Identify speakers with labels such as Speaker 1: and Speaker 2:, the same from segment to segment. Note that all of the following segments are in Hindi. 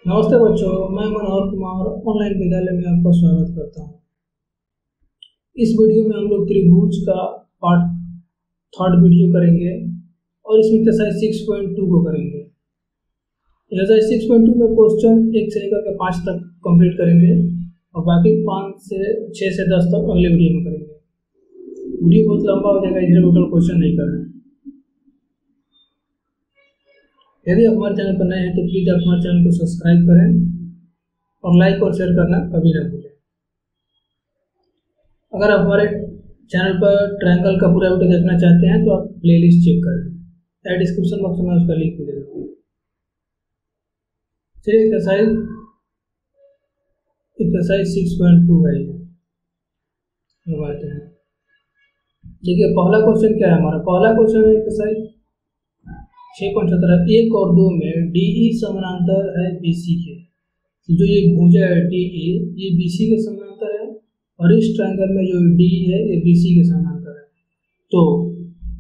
Speaker 1: नमस्ते बच्चों, मैं मनोहर कुमार ऑनलाइन विद्यालय में आपका स्वागत करता हूं। इस वीडियो में हम लोग त्रिभुज का पार्ट थर्ड वीडियो करेंगे और इसमें एक्सरसाइज 6.2 को करेंगे। एक्सरसाइज 6.2 में क्वेश्चन 1 से लेकर के 5 तक कंप्लीट करेंगे और बाकी 6 से 10 तक अगले वीडियो में करेंगे। वीडियो बहुत लंबा हो जाएगा, इसलिए टोटल क्वेश्चन नहीं कर रहे हैं। यदि आप हमारे चैनल पर नए हैं तो प्लीज़ आप हमारे चैनल को सब्सक्राइब करें और लाइक और शेयर करना कभी ना भूलें। अगर आप हमारे चैनल पर ट्रायंगल का पूरा वीडियो देखना चाहते हैं तो आप प्लेलिस्ट चेक करें, या डिस्क्रिप्शन बॉक्स में उसका लिंक भी दे दूँगा। चलिए एक्सरसाइज 6.2 है, ये लगाते हैं। देखिए पहला क्वेश्चन क्या है हमारा। पहला क्वेश्चन है एक्सरसाइज 6.17, 1 और 2 में DE समानांतर है BC के। जो ये भुजा है DE, ये BC के समानांतर है और इस ट्रायंगल में जो DE है ये BC के समानांतर है। तो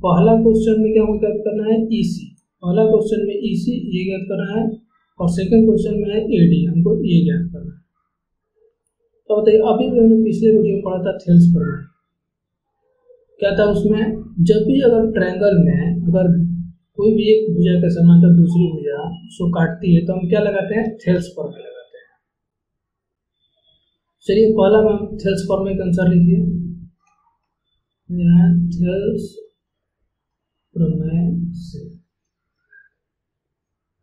Speaker 1: पहला क्वेश्चन में क्या हमको ज्ञात करना है, EC। पहला क्वेश्चन में EC ये ज्ञात करना है और सेकंड क्वेश्चन में है AD, हमको ये ज्ञात करना है। तो बताइए, अभी भी हमने पिछले वीडियो में पढ़ा था थेल्स प्रमेय। क्या था उसमें, जब भी अगर ट्रायंगल में अगर कोई भी एक भुजा के समानांतर दूसरी भुजा उसको काटती है तो हम क्या लगाते हैं, थेल्स प्रमेय लगाते हैं। चलिए पहला में हम थेल्स प्रमेय के अनुसार लिखिए, थेल्स प्रमेय से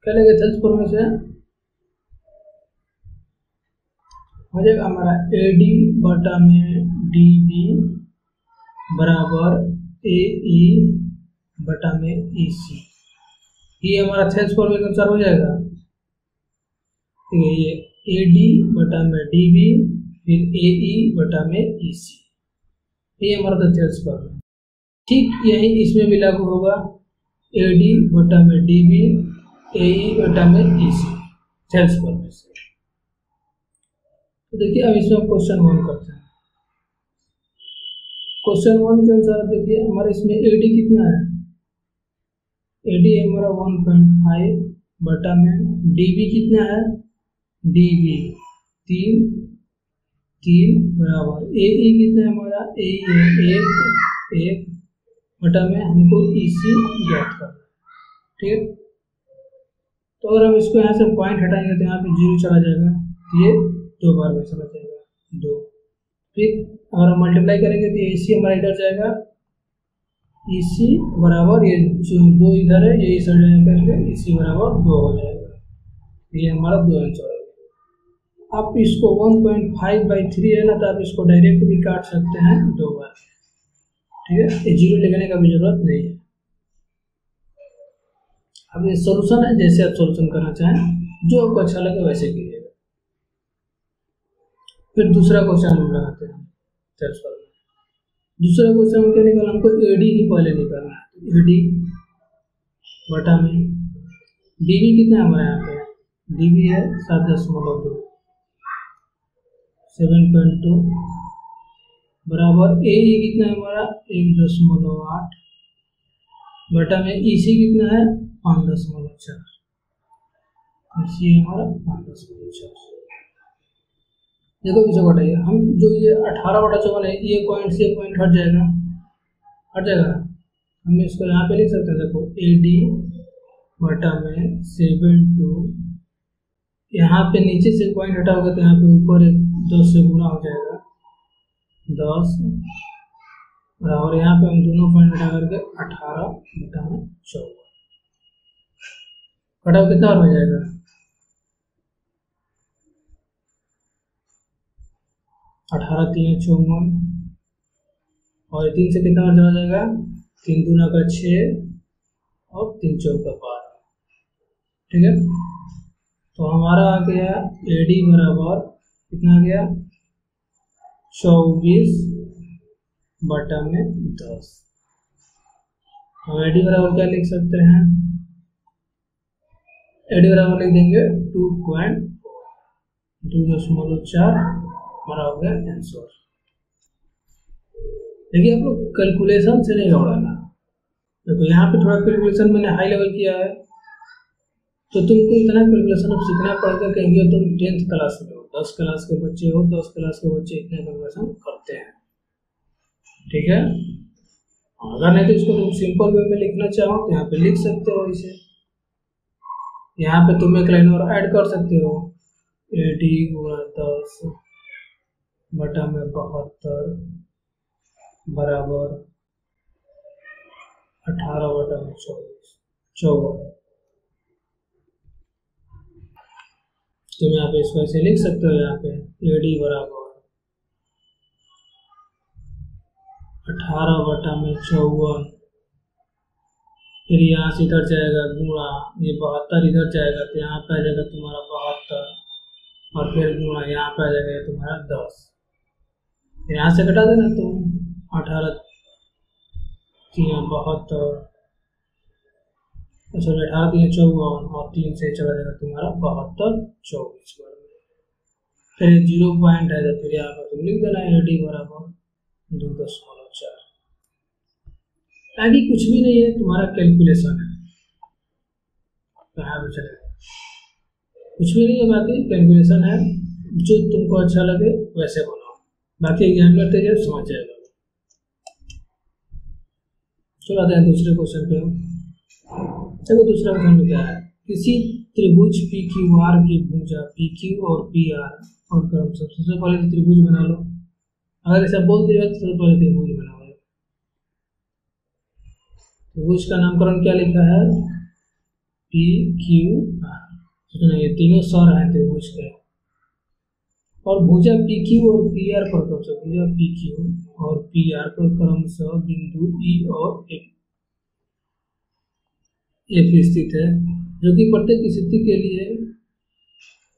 Speaker 1: क्या लेंगे, थेल्स प्रमेय से हो जाएगा हमारा AD बटा में DB बराबर AE बटा में EC। ये हमारा थेल्स प्रमेय के अनुसार हो जाएगा। ठीक है, ये AD बटा में DB फिर AE बटा में EC, ये हमारा था थेल्स प्रमेय। ठीक यही इसमें भी लागू होगा, AD बटा में DB AE बटा में EC थेल्स प्रमेय से। तो देखिए अब इसमें क्वेश्चन 1 करते हैं। क्वेश्चन 1 के अनुसार देखिए हमारे इसमें AD कितना है, AD हमारा 1.5 बटा में DB कितना है, DB 3 बराबर AE कितना है हमारा, AE है 1 बटा में हमको EC ज्ञात करना है। ठीक है, तो अगर हम इसको यहाँ से पॉइंट हटाएंगे तो यहाँ पे 0 चला जाएगा, ये 2 बार में चला जाएगा 2। फिर अगर हम मल्टीप्लाई करेंगे तो EC हमारा इधर जाएगा, EC बराबर ये जो 2 इधर है ये इस साइड करके EC बराबर 2 हो जाएगा। ये हमारा 2 आंसर है। आप इसको 1.5/3 है ना, तो आप इसको डायरेक्ट भी काट सकते हैं 2 बार। ठीक है, ये 0 लिखने का भी जरूरत नहीं है। अब ये सोल्यूशन है, जैसे आप सोल्यूशन करना चाहें, जो आपको अच्छा लगे वैसे कीजिएगा। फिर दूसरा क्वेश्चन हम लगाते हैं। दूसरा क्वेश्चन में क्या निकालना, हमको AD ही पहले निकालना है। AD बटा में DB कितना है हमारे यहाँ पे, DB है 7.2 7.2 बराबर AE कितना है हमारा 1.8 बटा में EC कितना है 5.4। EC हमारा 5.4। देखो किसे घटाइए हम, जो ये 18/54 है ये पॉइंट से पॉइंट हट जाएगा ना। हम इसको यहाँ पे लिख सकते हैं, देखो AD बटा में 7.2, यहाँ पे नीचे से पॉइंट हटा होगा तो यहाँ पे ऊपर एक 10 से गुना हो जाएगा 10 बराबर, यहाँ पे हम दोनों पॉइंट हटा करके 18/54 घटाओ कितना हो जाएगा, 18 3 54 और 3 से कितना चला जाएगा, 3 दूना का 6 और 3 चौका 12। ठीक है, तो हमारा आ गया AD बराबर कितना आ गया 24 बटा में 10। हम AD बराबर क्या लिख सकते हैं, AD बराबर लिख देंगे 2.4 हमारा हो गया आंसर। देखिए आप लोग कैलकुलेशन से नहीं घबराना। देखो यहाँ पे थोड़ा कैलकुलेशन मैंने हाई लेवल किया है, तो तुमको इतना कैलकुलेशन अब सीखना पड़ेगा, कहेंगे तुम 10th क्लास में हो, 10 क्लास के बच्चे हो, 10 क्लास के बच्चे इतना कैलकुलेशन करते हैं, ठीक है। अगर नहीं तो इसको तुम सिंपल वे में लिखना चाहो तो यहाँ पे लिख सकते हो इसे। यहाँ पे तुम एक लाइन और ऐड कर सकते हो, 80 गुणा 10 बटा में 72 बराबर 18 बटा में 54। तुम यहाँ पे इसको ऐसे लिख सकते हो, यहाँ पे AD बराबर 18 बटा में 54, फिर यहाँ से इधर जाएगा गुणा, ये 72 इधर जाएगा तो यहाँ पे आ जाएगा तुम्हारा 72, और फिर गुणा यहाँ पे आ जाएगा तुम्हारा 10। फिर यहाँ से घटा देना तुम, 18 3 72, 18 3 54, और 3 से चला जाएगा तुम्हारा 72 24 बार। फिर 0 पॉइंट है तो फिर यहाँ पर तुम लिख देना AD बराबर 2.4। आगे कुछ भी नहीं है, तुम्हारा कैलकुलेशन है, कहाँ पे चलेगा, कुछ भी नहीं है, बाकी कैलकुलेशन है, जो तुमको अच्छा लगे वैसे बनाओ, बाकी एग्जाम करते जाए समझ जाएगा। चलो आते हैं दूसरे क्वेश्चन पे। देखो दूसरा क्वेश्चन में क्या है, किसी त्रिभुज PQR की भुजा PQ और PR और क्रमशः, सबसे पहले तो त्रिभुज बना लो, अगर ऐसा बोल दिया तो सबसे पहले त्रिभुज बनाओ। त्रिभुज का नामकरण क्या लिखा है, PQR, ये तीनों स्वर हैं त्रिभुज के, और भुजा PQ और PR पर क्रमशः, भुजा PQ और PR पर क्रमशः बिंदु E और F स्थित है, जो कि प्रत्येक स्थिति के लिए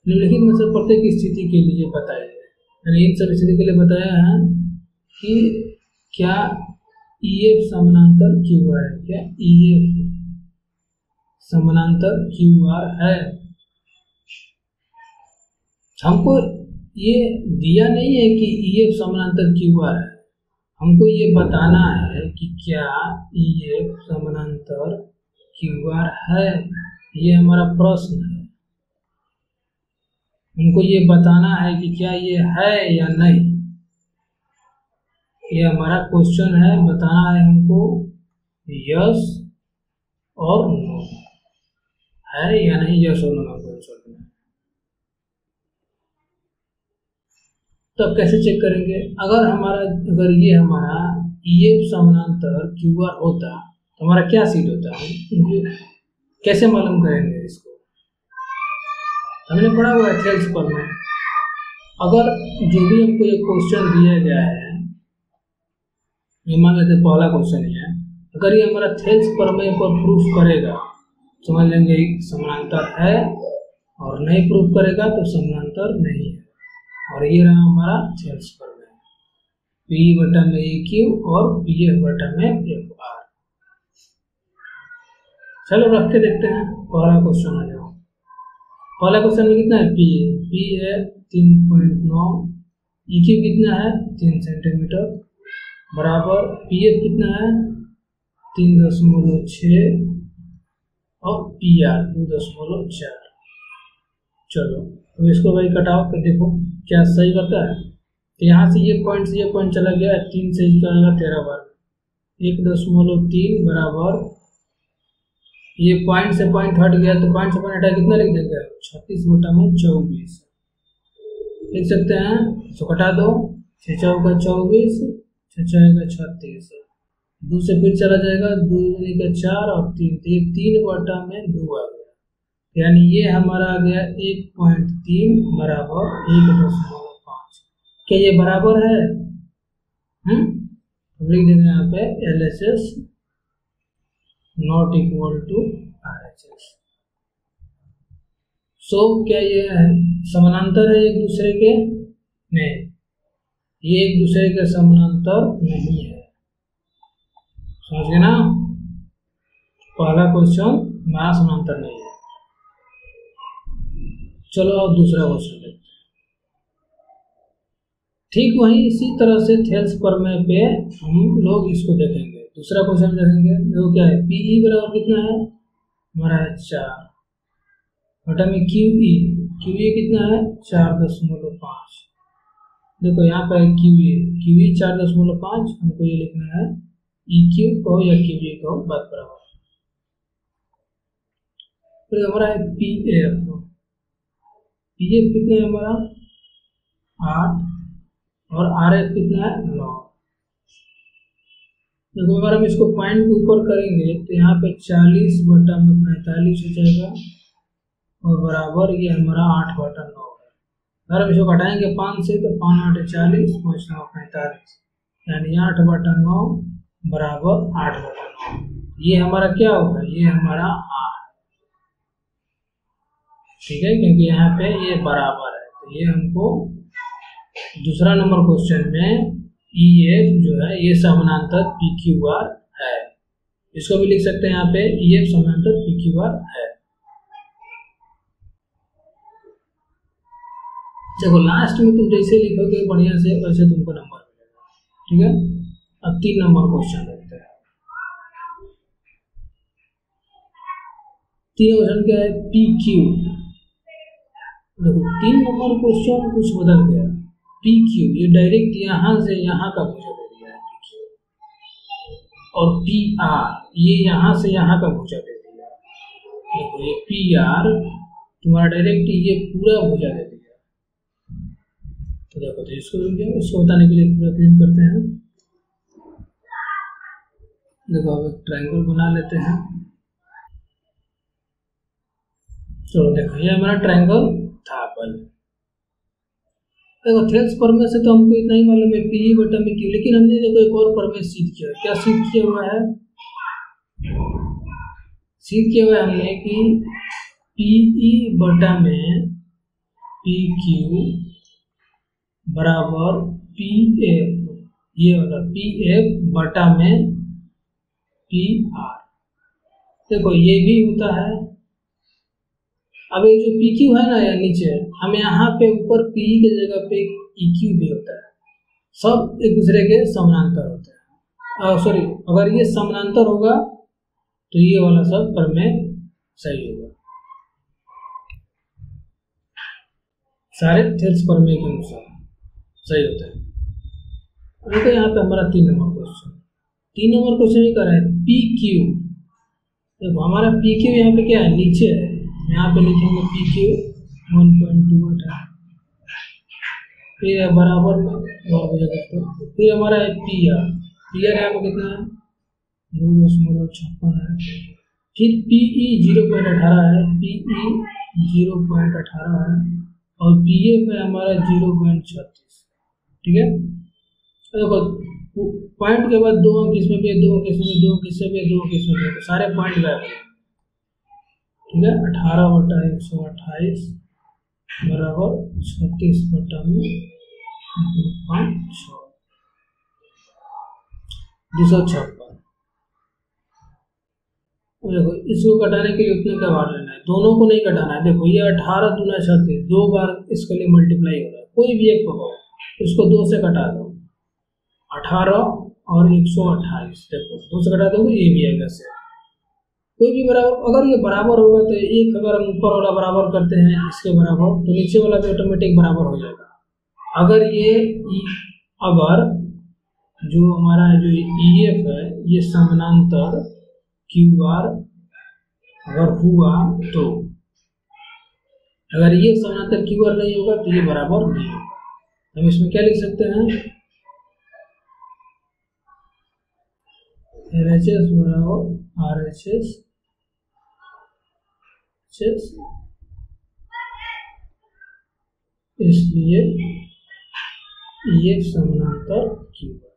Speaker 1: निम्नलिखित में से प्रत्येक स्थिति के लिए बताया है, यानी इन सब स्थिति के लिए बताया है कि क्या EF समानांतर QR है, क्या EF समानांतर QR है। हमको ये दिया नहीं है कि EF समानांतर QR है, हमको ये बताना है कि क्या EF समानांतर QR है, ये हमारा प्रश्न है। हमको ये बताना है कि क्या ये है या नहीं, ये हमारा क्वेश्चन है, बताना है हमको यस और नो है या नहीं, यस और नो हमको आंसर देना है। तब कैसे चेक करेंगे, अगर ये हमारा EF समानांतर QR होता तो हमारा क्या सीट होता है, कैसे मालूम करेंगे इसको, हमने पढ़ा हुआ है थेल्स पर में। अगर जो भी हमको ये क्वेश्चन दिया गया है, ये मान लेते पहला क्वेश्चन है, अगर ये हमारा थेल्स प्रमेय पर प्रूफ करेगा समझ लेंगे समानांतर है, और नहीं प्रूफ करेगा तो समानांतर नहीं है, और ये रहा हमारा थेल्स प्रमेय, P बटा में EQ और PF बटा में FR। चलो रख के देखते हैं, पहला क्वेश्चन आ जाओ। पहला क्वेश्चन में कितना है, P है 3.9, EQ कितना है 3 सेंटीमीटर, बराबर PF कितना है 3.6 और PR 2.4। चलो अब इसको भाई कटाओ कर देखो क्या सही करता है। तो यहाँ से ये पॉइंट चला गया, 3 से चला 13 बार, 1.3 बराबर, ये पॉइंट से पॉइंट हट गया तो पॉइंट से पॉइंट हटा कितना लिख देंगे 36 बटा में 24 लिख सकते हैं। तो कटा दो, 6 चौका 24, 6 छः 36, 2 से फिर चला जाएगा, 2 का 4 और 3, तो ये 3 बटा में 2 आ गया, यानी ये हमारा आ गया 1.3 बराबर 1.5। क्या ये बराबर है, लिख देंगे यहाँ पे LHS not equal to RHS। So क्या ये समानांतर है एक दूसरे के, नहीं, ये एक दूसरे के समानांतर नहीं है, समझ गए ना। पहला क्वेश्चन हमारा समानांतर नहीं है। चलो अब दूसरा क्वेश्चन देखते हैं। ठीक वहीं इसी तरह से थेल्स प्रमेय पे हम लोग इसको देखेंगे। दूसरा क्वेश्चन देखेंगे, देखो क्या है, PE बराबर कितना है हमारा है 4, बटा में क्यू ए कितना है 4.5। देखो यहाँ पर क्यू ए 4.5, हमको ये लिखना है ई क्यू कहो या क्यू ए कहो, बात बराबर। फिर हमारा है पी एफ कितना है हमारा 8 और आर एफ कितना है 9। देखो अगर हम इसको पॉइंट के ऊपर करेंगे तो यहाँ पे 40/45 हो जाएगा और बराबर ये हमारा 8/9 है। अगर हम इसको घटाएंगे 5 से तो 5 8 40, 5 9 45, यानी 8/9 बराबर 8/9। ये हमारा क्या होगा, ये हमारा आर, ठीक है, क्योंकि यहाँ पे ये बराबर है। तो ये हमको दूसरा नंबर क्वेश्चन में ई एफ जो है ये समानांतर पी क्यू आर है। इसको भी लिख सकते हैं यहाँ पे ई एफ समानांतर पी क्यू आर है। देखो लास्ट में तुम जैसे लिखोगे बढ़िया से वैसे तुमको नंबर मिलेगा, ठीक है। अब 3 नंबर क्वेश्चन देखते हैं। 3 क्वेश्चन क्या है, पी क्यू। देखो 3 नंबर क्वेश्चन कुछ बदल गया। पी क्यू ये डायरेक्ट यहाँ से यहाँ का भुजा दे दिया है पी क्यू, और पी आर ये यहाँ से यहाँ का भुजा दे दिया। देखो ये पी आर तुम्हारा डायरेक्ट ये पूरा भुजा दे दिया। तो देखो तो इसको बताने के लिए पूरा प्रिंट करते हैं। देखो अब एक ट्रायंगल बना लेते हैं। चलो देखो ये हमारा ट्रायंगल था पहले। देखो थेल्स प्रमेय से तो हमको इतना ही मालूम है पी बटा में क्यू, लेकिन हमने देखो एक और प्रमेय सिद्ध किया। क्या सिद्ध किया हुआ है, सिद्ध किया हुआ है हमने कि पीई बटा में पी क्यू बराबर पी एफ, ये वाला पी एफ बटा में पी आर। देखो ये भी होता है। अब ये जो पी क्यू है ना या नीचे, हमें यहाँ पे ऊपर पी की जगह पे ई क्यू भी होता है, सब एक दूसरे के समानांतर होते हैं। सॉरी, अगर ये समानांतर होगा तो ये वाला सब प्रमेय सही होगा, सारे थेल्स प्रमेय के अनुसार सही होता है। देखो यहाँ पे हमारा 3 नंबर क्वेश्चन, 3 नंबर क्वेश्चन ये कर रहा है पी क्यू। देखो हमारा पी क्यू यहाँ पे क्या है, नीचे है। यहाँ पे लिखेंगे पी क्यू 1.2 बटा, फिर बराबर में फिर हमारा है पी आर। पी आर यहाँ पे कितना है 2.56 है। फिर पी ई 0.18 है, पी ई 0.18 है, और पी ए पे हमारा 0.36, ठीक है। देखो पॉइंट के बाद 2 अंक इसमें भी है, 2 अंक इसमें, 2 अंक इसमें भी है, 2 अंक इसमें भी है, तो सारे पॉइंट गायब है, ठीक है। 18/128 बराबर 36 बटा में 256, 256। देखो इसको घटाने के लिए उतने का बार लेना है, दोनों को नहीं घटाना है। देखो ये 18 दूना 36, 2 बार इसके लिए मल्टीप्लाई हो रहा है, कोई भी एक पकड़ो, इसको 2 से घटा दो, 18 और 128। देखो 2 से घटा दोगे ये भी आएगा से, कोई भी बराबर। अगर ये बराबर होगा तो एक, अगर हम ऊपर वाला बराबर करते हैं इसके बराबर तो नीचे वाला भी ऑटोमेटिक बराबर हो जाएगा। अगर ये अगर जो हमारा जो ई एफ है ये समानांतर क्यू आर अगर हुआ, तो अगर ये समानांतर क्यू आर नहीं होगा तो ये बराबर नहीं होगा। हम इसमें क्या लिख सकते हैं, एल एच एस बराबर आर एच एस, इसलिए ये समानांतर क्यू आर।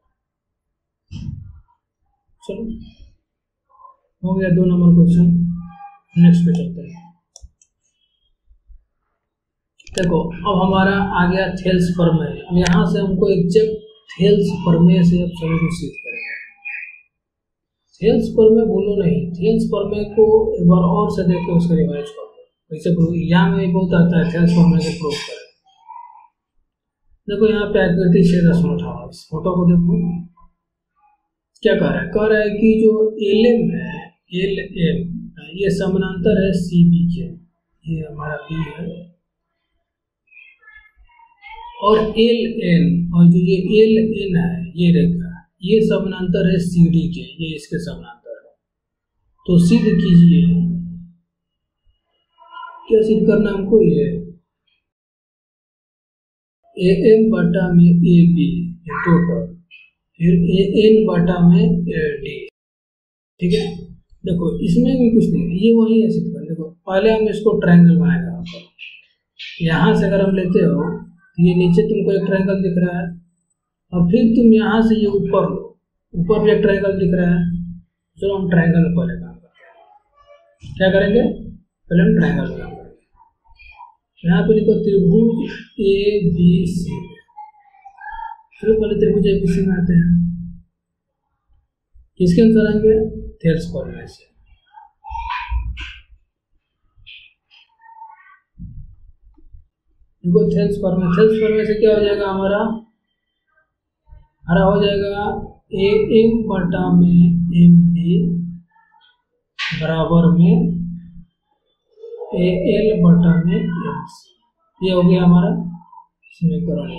Speaker 1: चलो हो गया 2 नंबर क्वेश्चन। नेक्स्ट पे चलते हैं। देखो अब हमारा आ गया थेल्स प्रमेय। यहाँ से हमको एग्जैक्ट थेल्स प्रमेय से अब सभी को सिद्ध करेंगे। थेल्स प्रमेय भूलो नहीं, थेल्स प्रमेय को एक बार और से देख के उसका रिवाइज करो। वैसे यहाँ में बहुत आता है थेल्स प्रमेय से प्रूव करें। देखो यहाँ पे आकृति 6.28, फोटो को देखो क्या कह रहा है, कह रहा है कि जो एल एम है, एल एम ये समानांतर है सी बी के। ये हमारा बी है, और एल एन, और जो ये एल एन है ये रेखा, ये समानांतर है सी डी के, ये इसके समानांतर है। तो सिद्ध कीजिए, क्या सिद्ध करना हमको, ये ए एम बटा में ए बी टोटल, फिर ए एन बटा में ए डी। ठीक है, देखो इसमें भी कुछ नहीं, ये वही है सिद्ध कर। देखो पहले हम इसको ट्रायंगल बनाएगा, यहाँ से अगर हम लेते हो तो ये नीचे तुमको एक ट्रायंगल दिख रहा है, और फिर तुम यहाँ से ये ऊपर लो, ऊपर भी एक ट्रायंगल दिख रहा है। चलो हम ट्रायंगल में पहले काम करते हैं। क्या करेंगे, पहले हम ट्रायंगल में काम करेंगे। यहाँ पे लिखो त्रिभुज ए बी सी। चलो पहले त्रिभुज ए बी सी में आते हैं। किसके अनुसार आएंगे, थेल्स फॉर्मूले से। देखो थेल्स फॉर्मूले से क्या हो जाएगा हमारा हो जाएगा ए एम बटा में एम बी बराबर में ए एल बटा में एम सी। ये हो गया हमारा समीकरण।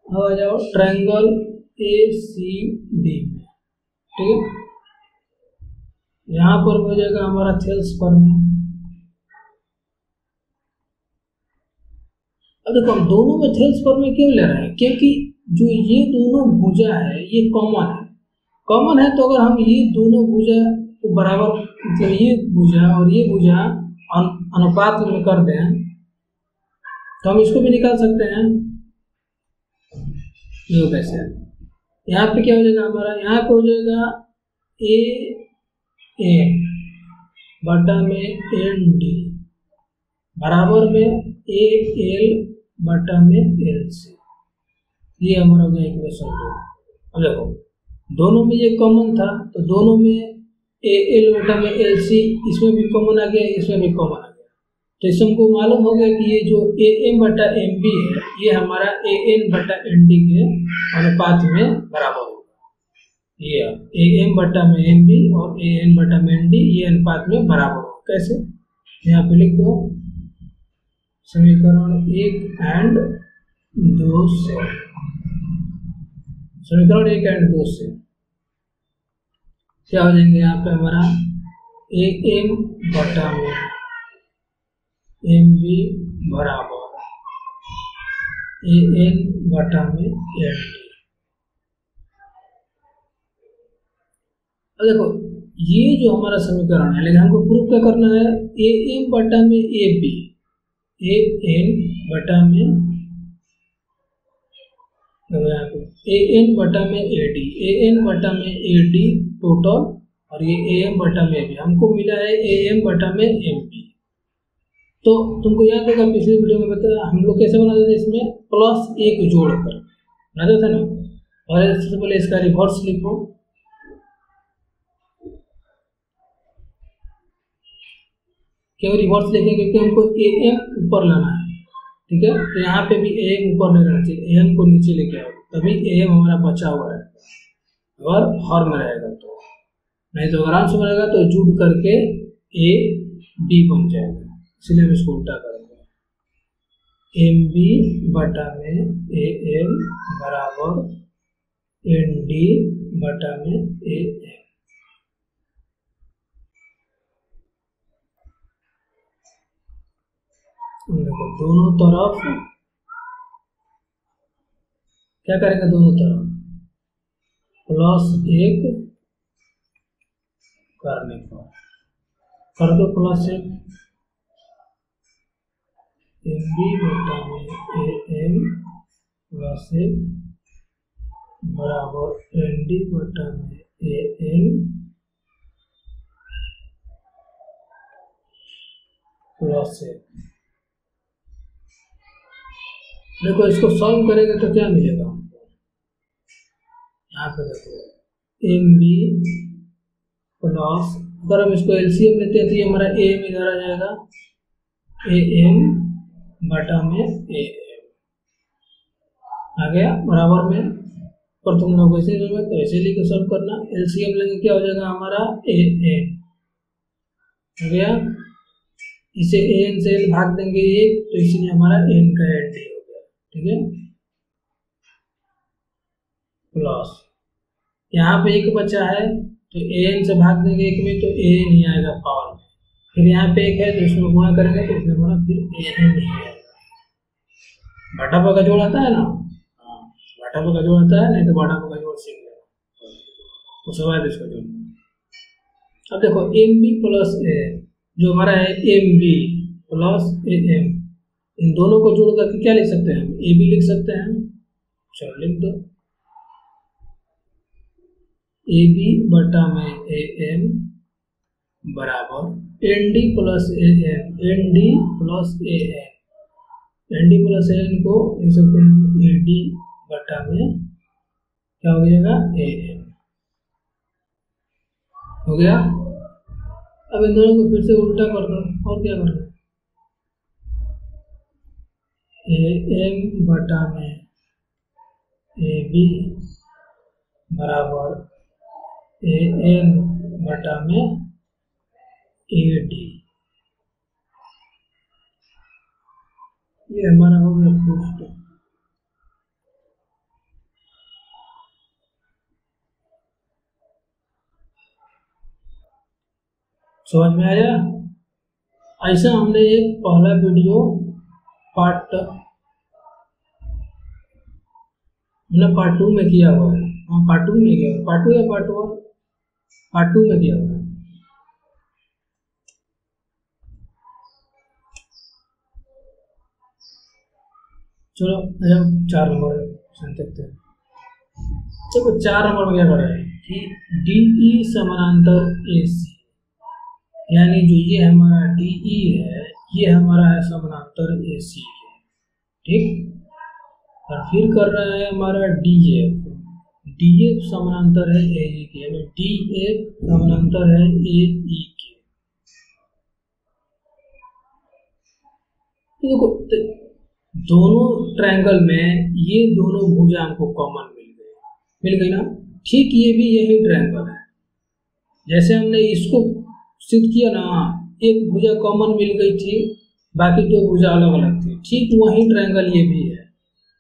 Speaker 1: अब आ जाओ ट्रायंगल ए सी डी में। ठीक है, यहाँ पर हो जाएगा हमारा थेल्स फॉर्मूला। अब देखो हम दोनों में थेल्स फॉर्मूला क्यों ले रहे हैं, क्योंकि जो ये दोनों भुजा है ये कॉमन है। तो अगर हम ये दोनों भुजा को बराबर, मतलब ये भुजा और ये भुजा अनुपात में कर दें तो हम इसको भी निकाल सकते हैं। देखो कैसे, यहाँ पे क्या हो जाएगा हमारा, यहाँ पे हो जाएगा ए बटा में एन डी बराबर में ए एल बटा में एल सी। ये हमारा हो गया इक्वेशन 2। अब देखो दोनों में ये कॉमन था, तो दोनों में ए एल बटा में एल सी, इसमें भी कॉमन आ गया, इसमें भी कॉमन आ गया। तो इससे हमको मालूम हो गया कि ये जो ए एम बटा एम बी है ये हमारा ए एन बटा एन डी के अनुपात में बराबर होगा। ये ए एम बटा में एम बी और ए एन बटा में एन डी ये अनुपात में बराबर होगा। कैसे, यहाँ पे लिख दो समीकरण 1 एंड 2 से। समीकरण 1 एंड 2 से क्या हो जाएंगे, यहाँ पे हमारा ए एम बटा में एम बी बराबर ए एन बटा में एन डी। अब देखो ये जो हमारा समीकरण है, लेकिन हमको प्रूफ क्या करना है, ए एम बटा में ए बी, ए एन बटा में ए एन बटा में ए डी, ए एन बटा में ए डी टोटल, और ये ए एम बटा में ए बी हमको मिला है ए एम बटा में एम बी। तो तुमको याद होगा पिछले वीडियो में बताया हम लोग कैसे बनाते थे, इसमें +1 जोड़कर बनाते थे ना। और सबसे पहले इसका रिवर्स लिखो, क्यों रिवर्स लिखेंगे, क्योंकि हमको ए एम ऊपर लाना है। ठीक है, तो यहाँ पे भी ए एम ऊपर नहीं रहना चाहिए, ए एम को नीचे लेके आओ, तभी ए एम हमारा बचा हुआ है। अगर हर में रहेगा तो, नहीं तो अगर आंसर में रहेगा तो जुड़ करके ए डी बन जाएगा, इसलिए हम इसको उल्टा करेंगे। एम बी बटा में ए एम बराबर एन डी बटा में ए एम। देखो दोनों तरफ क्या करेंगे, दोनों तरफ +1 करने पर कर दो +1 एम बी बटा में ए एम +1 बराबर एन डी बटा में ए एन +1। देखो इसको सॉल्व करेंगे तो क्या मिलेगा हमको, यहाँ पे देखो एम बी प्लस, अगर हम इसको एलसीएम लेते हैं तो ये हमारा ए एम इधर आ जाएगा, ए एम बटा में ए एम आ गया बराबर में। पर तुम लोग वैसे तो ऐसे लेके सॉल्व करना, एलसीएम लेंगे क्या हो जाएगा हमारा ए एन आ गया, इसे एन से एन भाग देंगे एक, तो इसलिए हमारा एन का एन डी हो गया, ठीक है। प्लस यहाँ पे एक बचा है, तो एन से भाग देंगे एक में, तो एन ही आएगा पावर में। फिर यहाँ पे एक है, तो इसमें गुणा करेंगे तो उसमें हमारा फिर एन ही आएगा। बटा पर का जोड़ आता है ना, हाँ बटा पर का जोड़ आता है, नहीं तो बटा पर का जोड़ सीख लेना, उसके बाद इसको जोड़ना। अब देखो एम बी प्लस ए, जो हमारा है M B plus A M, इन दोनों को जोड़ करके क्या लिख सकते हैं, ए बी लिख सकते हैं। चलो लिख दो, ए बी बटा में ए एम बराबर N D plus A N, N D plus A N, N D plus A N को लिख सकते हैं ए डी बटा में क्या हो जाएगा ए एन, हो गया। अब इन दोनों को फिर से उल्टा कर दो, और क्या करना, ए एम बटा में ए बी बराबर ए एन बटा में ए डी, ये हमारा हो गया प्रूफ। समझ में आया? ऐसा हमने एक पहला वीडियो पार्ट हमने पार्ट 2 में किया हुआ है, हाँ पार्ट 2 में किया हुआ है, पार्ट 2 या पार्ट 1, पार्ट 2 में किया हुआ है। चलो 4 नंबर देखते हैं। देखो 4 नंबर में क्या कर रहे हैं कि डी ई समानांतर ए सी, यानी जो ये हमारा डी ई है ये हमारा है समानांतर ए सी है, ठीक। और फिर कर रहा है हमारा डी एफ, डी एफ समानांतर है ए ई के, यानी डी एफ समानांतर है ए ई के। देखो दोनों ट्रायंगल में ये दोनों भुजा हमको कॉमन मिल गई ना, ठीक ये भी यही ट्रायंगल है। जैसे हमने इसको सिद्ध किया ना, एक भुजा कॉमन मिल गई थी, बाकी दो भुजा अलग अलग थी, ठीक वही ट्रायंगल ये भी है,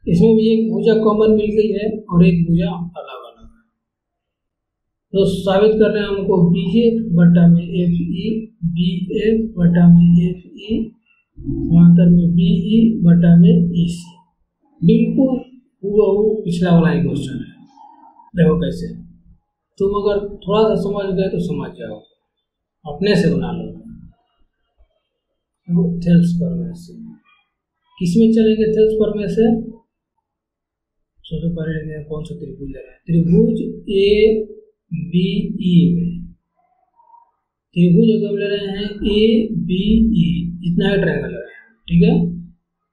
Speaker 1: इसमें भी एक भुजा कॉमन मिल गई है और एक भुजा अलग अलग है। तो साबित करना है हमको बी एफ बटा में एफ ई, बी एफ बटा में एफ ई समांतर में बी ई बटा में ई सी, बिल्कुल हूबहू पिछला वाला ही क्वेश्चन है। देखो कैसे, तुम अगर थोड़ा सा समझ गए तो समझ जाओ, अपने से बना लो। देखो थेल्स प्रमेय से किसमें चलेंगे, थेल्स प्रमेय से सबसे पहले लेंगे कौन सा त्रिभुज ले रहे हैं, त्रिभुज ए बी ई में, त्रिभुज अगर ले रहे हैं ए बी ई, इतना ही ट्रायंगल ले रहे हैं, ठीक है।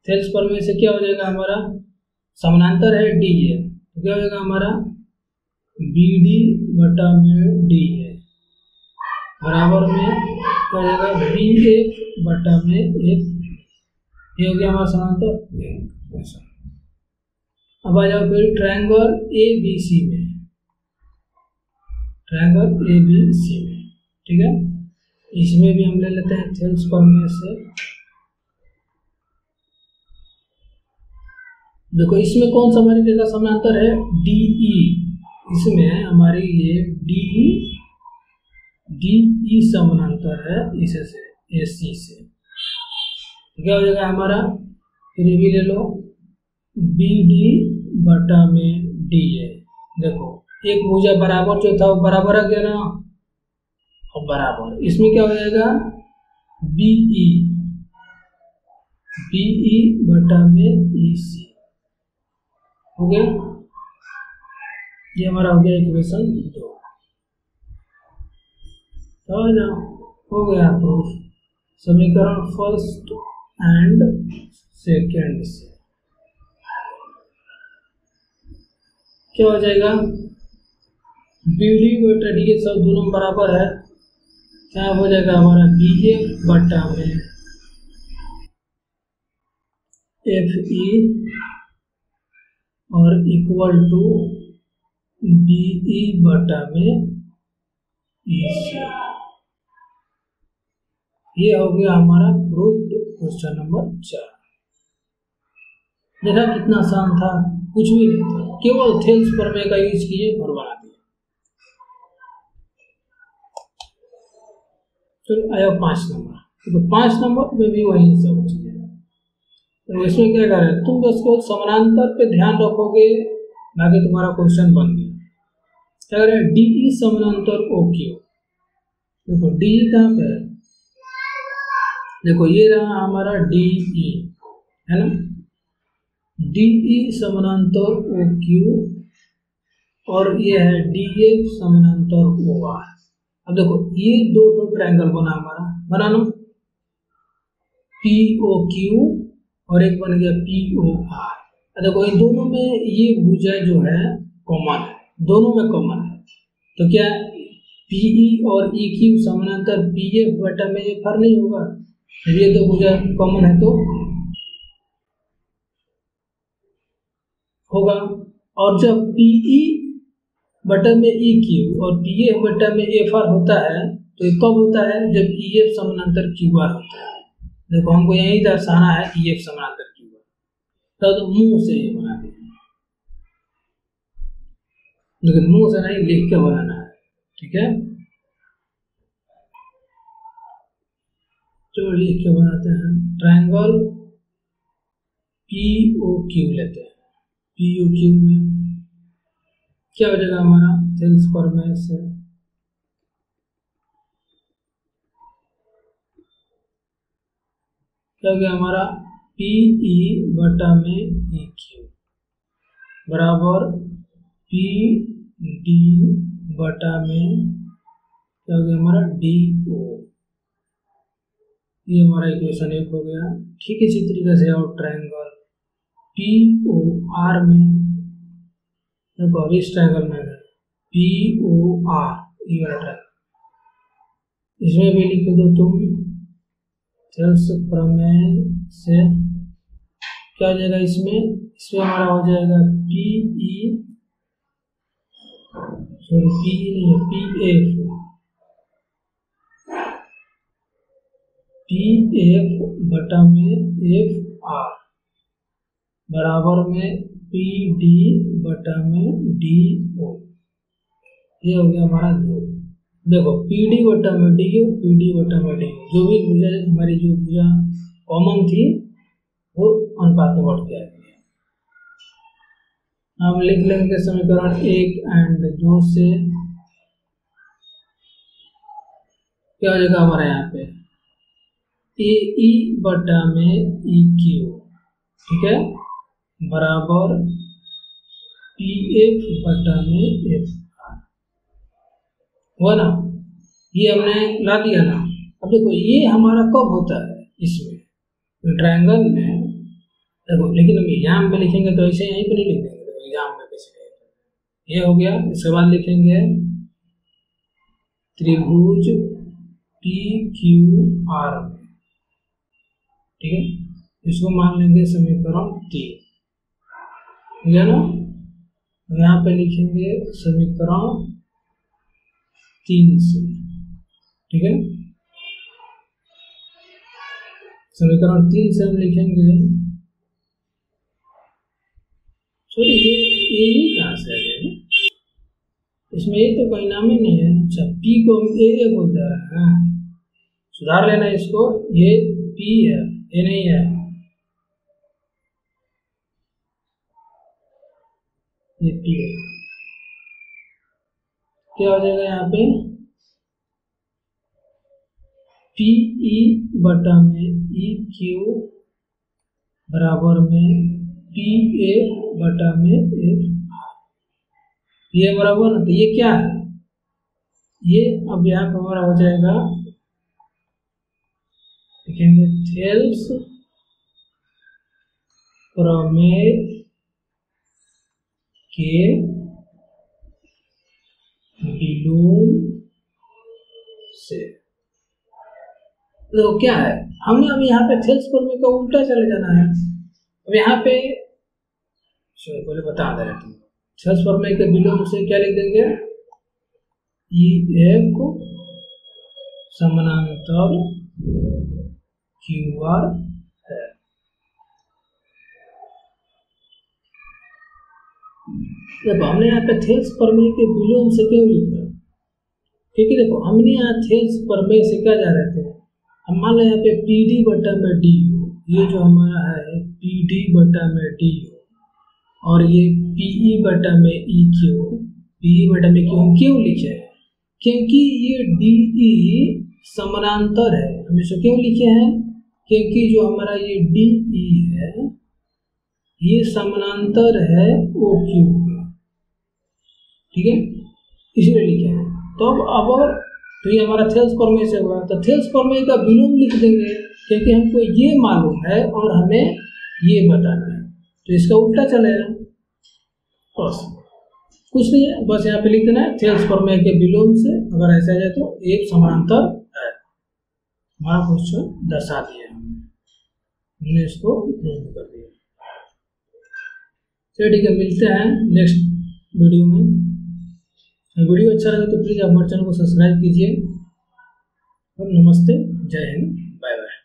Speaker 1: थेल्स प्रमेय से क्या हो जाएगा, हमारा समानांतर है डी ए, तो क्या हो जाएगा हमारा बी डी बटा में डी ए बराबर में क्या हो जाएगा बी एफ बटा में एफ, ये हो गया हमारा समानांतर। अब आ जाओ फिर ट्रायंगल ए बी सी में, ट्रायंगल ए बी सी में, ठीक है। इसमें भी हम ले लेते हैं थेल्स प्रमेय से। देखो इसमें कौन सा हमारी रेखा समानांतर है, डी ई, इसमें हमारी ये डी ई समानांतर है इसे से ए सी से, क्या हो जाएगा हमारा, फिर ये भी ले लो बी डी बटा में डी ए। देखो एक भुजा बराबर जो था वो बराबर आ गया ना, और बराबर इसमें क्या हो जाएगा बी ई बटा में ई सी, हो गया। ये हमारा हो गया इक्वेशन 2, हो गया प्रूफ समीकरण फर्स्ट एंड सेकेंड से। क्या हो जाएगा, बी डी बटा डी ए सब दोनों बराबर है, क्या हो जाएगा हमारा बी एफ बटा में एफ ई और इक्वल टू बी ई बटा में ई सी, ये हो गया हमारा प्रूफ्ड क्वेश्चन नंबर 4। देखा कितना आसान था, कुछ भी नहीं था, केवल थेल्स प्रमेय का यूज किए और बना दिया। तो आया 5 नंबर, तो 5 नंबर में भी वही सब चीजें। तो इसमें क्या कर रहे हैं तुम, उसको समानांतर पे ध्यान रखोगे, बाकी तुम्हारा क्वेश्चन बन गया। क्या कह रहे हैं, DE समानांतर OQ। देखो DE कहाँ पे है, देखो ये रहा हमारा DE है ना, DE समानांतर OQ, और ये है DF समानांतर OR। अब देखो ये दो ट्रायंगल बना हमारा, बनाना POQ और एक बन गया POR। देखो इन दोनों में ये भुजा जो है कॉमन है, दोनों में कॉमन है, तो क्या PE और EQ समानांतर PF बटा में FR नहीं होगा, ये तो भुजा कॉमन है तो होगा। और जब PE बटा में EQ और PF बटा में FR होता है, तो ये कब होता है, जब EF समानांतर QR होता है। देखो हमको यही दर्शाना है EF समानांतर QR, तो मुंह से ये बना दिया, लेकिन मुंह से नहीं, लिख के बनाना है, ठीक है। तो लिख के बनाते हैं, ट्रायंगल POQ लेते हैं। POQ में क्या हो जाएगा हमारा, थेल्स प्रमेय से क्या हो गया हमारा, PE बटा में EQ बराबर PD बटा में क्या हो गया हमारा DO। ये हमारा इक्वेशन 1 हो गया। ठीक इसी तरीके से और ट्रायंगल POR में, देखो अब इस ट्रायंगल में है POR, ये वाला ट्रायंगल, इसमें भी लिख दो तुम थेल्स प्रमेय से क्या हो जाएगा, इसमें हमारा हो जाएगा PE, सॉरी PE नहीं है, PF बटा में FR बराबर में PD बटा में DO। ये हो गया हमारा 2। देखो PD बटा में DO, PD बटा में DO, जो भी भुजा हमारी जो भुजा कॉमन थी वो अनुपात में बढ़ के आ गई। हम लिख लेंगे समीकरण 1 एंड 2 से क्या हो जाएगा हमारा यहाँ पे AE बटा में EQ, ठीक है, बराबर PF बटा में FR हुआ ना, ये हमने ला दिया ना। अब देखो ये हमारा कब होता है, इसमें ट्रायंगल में, देखो लेकिन हम एग्जाम में लिखेंगे तो ऐसे यहीं पे नहीं लिख देंगे, देखो एग्जाम में कैसे ये हो गया। इसके बाद लिखेंगे त्रिभुज PQR में, ठीक है, इसको मान लेंगे समीकरण 3, ठीक है ना। यहाँ पे लिखेंगे समीकरण 3 से, ठीक है, समीकरण 3 से हम लिखेंगे, सॉरी ये कहाँ से आ गया, इसमें ये तो कोई नाम ही नहीं है। अच्छा P को हम A बोलते हैं, सुधार लेना इसको, ये P है, ये नहीं है, ये P है। क्या हो जाएगा यहाँ पे, PE बटा में EQ बराबर में PF बटा में FR, ये बराबर ना, तो ये क्या है, ये अब यहाँ पे हमारा हो जाएगा, लिखेंगे थेल्स प्रमेय के विलोम से। तो क्या है, हमने अब यहाँ पे थेल्स प्रमेय का उल्टा चले जाना है। अब यहाँ पे पहले बता दे रहे थे, थेल्स प्रमेय के विलोम से क्या लिख देंगे, EF समानांतर क्यू आर है। देखो हमने यहाँ पे थेल्स प्रमेय के विलोम से क्यों लिखा, क्योंकि देखो हमने यहाँ थेल्स प्रमेय से क्या जा रहे थे, हम मान लो यहाँ पे पी डी बटा में डी हो, ये जो हमारा है पी डी बटा में डी हो, और ये पी ई बटा में ई क्यू, पी ई बटा में क्यों लिखे हैं, क्योंकि ये डी ई समानांतर है। हम इसको क्यों लिखे हैं, क्योंकि जो हमारा ये डी ई है ये समानांतर है ओ क्यू का, ठीक है, इसलिए लिखे हैं। तो अब तो ये हमारा थेल्स प्रमेय से हुआ, तो थेल्स प्रमेय का विलोम लिख देंगे, क्योंकि हमको ये मालूम है और हमें ये बताना है, तो इसका उल्टा चलेगा। बस कुछ नहीं है, बस यहाँ पे लिख देना है थेल्स प्रमेय के विलोम से अगर ऐसा जाए तो एक समानांतर है। हमारा क्वेश्चन दर्शा दिया, हमने इसको प्रूव कर दिया। चलिए ठीक है, मिलते हैं नेक्स्ट वीडियो में। वीडियो अच्छा लगे तो प्लीज़ आप हमारे चैनल को सब्सक्राइब कीजिए और नमस्ते, जय हिंद, बाय बाय।